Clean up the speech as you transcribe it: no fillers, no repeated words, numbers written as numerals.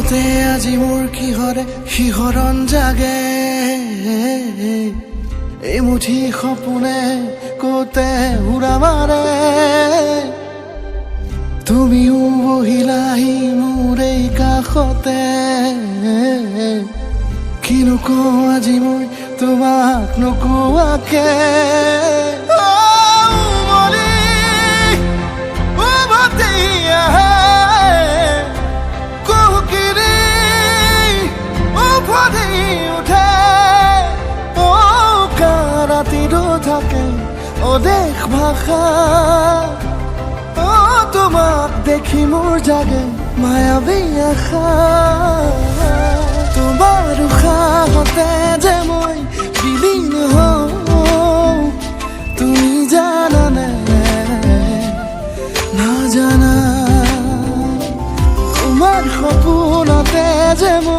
মনতে আজি মোৰ কিহৰে শিহৰণ জাগে এই মুঠি সপোনে কতে উৰা মাৰে তুমিও বহিলাহি মোৰ এই কাষতে কিনো কওঁ আজি মই তোমাক নোকোৱাকে থাকে অদেশ ভাষা তোমাক দেখি মোৰ জাগে মায়াবী আশা তোমাৰ উশাহতে যে মই বিলীন হওঁ তুমি জানানে নাজানা তোমাৰ সপোনতে যে মই